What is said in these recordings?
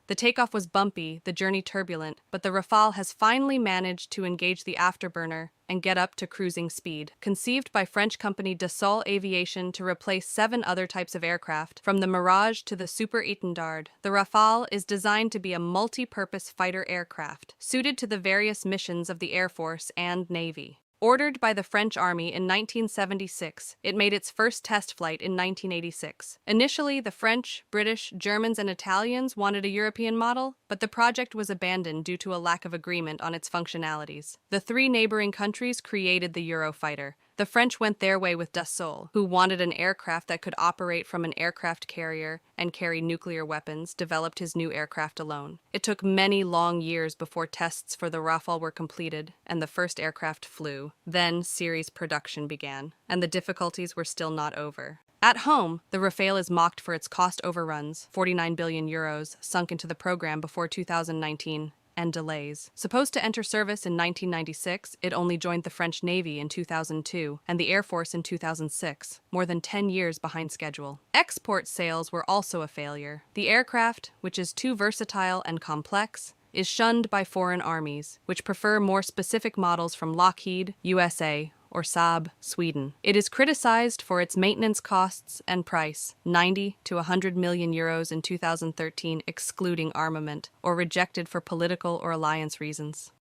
The takeoff was bumpy, the journey turbulent, but the Rafale has finally managed to engage the afterburner and get up to cruising speed. Conceived by French company Dassault Aviation to replace 7 other types of aircraft, from the Mirage to the Super Étendard, the Rafale is designed to be a multi-purpose fighter aircraft, suited to the various missions of the Air Force and Navy. Ordered by the French Army in 1976, it made its first test flight in 1986. Initially, the French, British, Germans, and Italians wanted a European model, but the project was abandoned due to a lack of agreement on its functionalities. The 3 neighboring countries created the Eurofighter. The French went their way with Dassault, who wanted an aircraft that could operate from an aircraft carrier and carry nuclear weapons, developed his new aircraft alone. It took many long years before tests for the Rafale were completed and the first aircraft flew. Then series production began, and the difficulties were still not over. At home, the Rafale is mocked for its cost overruns, 49 billion euros, sunk into the program before 2019, and delays. Supposed to enter service in 1996, it only joined the French Navy in 2002 and the Air Force in 2006, more than 10 years behind schedule. Export sales were also a failure. The aircraft, which is too versatile and complex, is shunned by foreign armies, which prefer more specific models from Lockheed, USA, or Saab, Sweden. It is criticized for its maintenance costs and price, 90 to 100 million euros in 2013 excluding armament, or rejected for political or alliance reasons.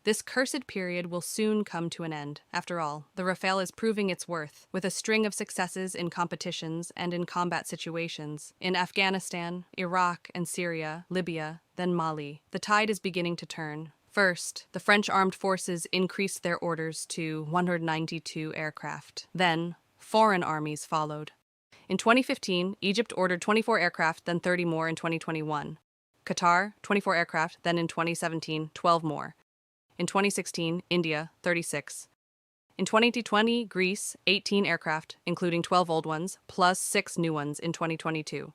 This cursed period will soon come to an end. After all, the Rafale is proving its worth, with a string of successes in competitions and in combat situations, in Afghanistan, Iraq and Syria, Libya, then Mali. The tide is beginning to turn. First, the French armed forces increased their orders to 192 aircraft. Then, foreign armies followed. In 2015, Egypt ordered 24 aircraft, then 30 more in 2021. Qatar, 24 aircraft, then in 2017, 12 more. In 2016, India, 36. In 2020, Greece, 18 aircraft, including 12 old ones, plus 6 new ones in 2022.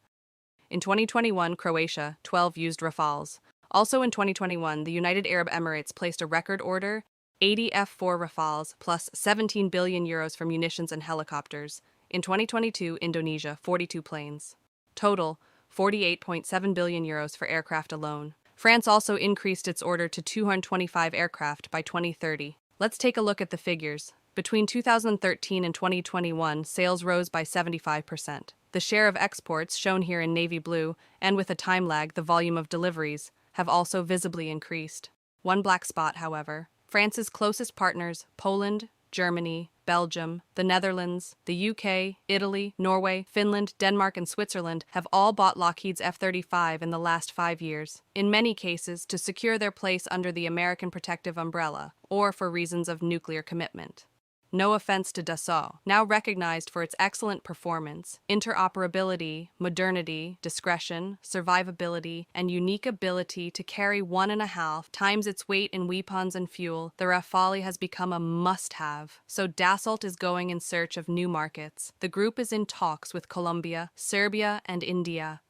In 2021, Croatia, 12 used Rafales. Also in 2021, the United Arab Emirates placed a record order, 80 F-4 Rafales plus 17 billion euros for munitions and helicopters. In 2022, Indonesia, 42 planes. Total, 48.7 billion euros for aircraft alone. France also increased its order to 225 aircraft by 2030. Let's take a look at the figures. Between 2013 and 2021, sales rose by 75%. The share of exports, shown here in navy blue, and with a time lag, the volume of deliveries, have also visibly increased. One black spot, however. France's closest partners, Poland, Germany, Belgium, the Netherlands, the UK, Italy, Norway, Finland, Denmark, and Switzerland have all bought Lockheed's F-35 in the last 5 years, in many cases to secure their place under the American protective umbrella, or for reasons of nuclear commitment. No offense to Dassault, now recognized for its excellent performance, interoperability, modernity, discretion, survivability, and unique ability to carry 1.5 times its weight in weapons and fuel, the Rafale has become a must-have. So Dassault is going in search of new markets. The group is in talks with Colombia, Serbia, and India.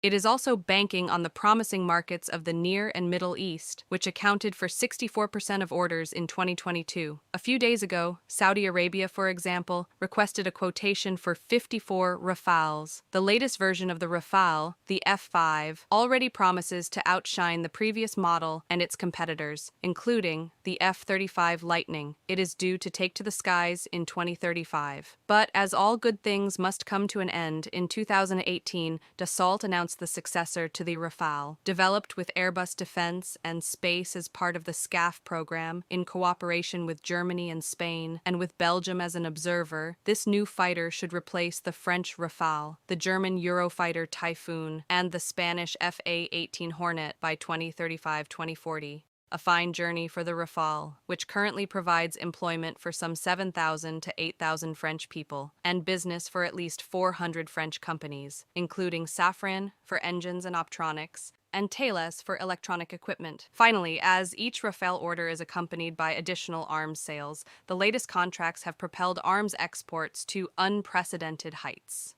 It is also banking on the promising markets of the Near and Middle East, which accounted for 64% of orders in 2022. A few days ago, Saudi Arabia, for example, requested a quotation for 54 Rafales. The latest version of the Rafale, the F-5, already promises to outshine the previous model and its competitors, including the F-35 Lightning. It is due to take to the skies in 2035. But as all good things must come to an end, in 2018, Dassault announced the successor to the Rafale, developed with Airbus Defence and Space as part of the SCAF program, in cooperation with Germany and Spain, and with Belgium as an observer. This new fighter should replace the French Rafale, the German Eurofighter Typhoon, and the Spanish FA-18 Hornet by 2035-2040. A fine journey for the Rafale, which currently provides employment for some 7,000 to 8,000 French people, and business for at least 400 French companies, including Safran for engines and optronics, and Thales for electronic equipment. Finally, as each Rafale order is accompanied by additional arms sales, the latest contracts have propelled arms exports to unprecedented heights.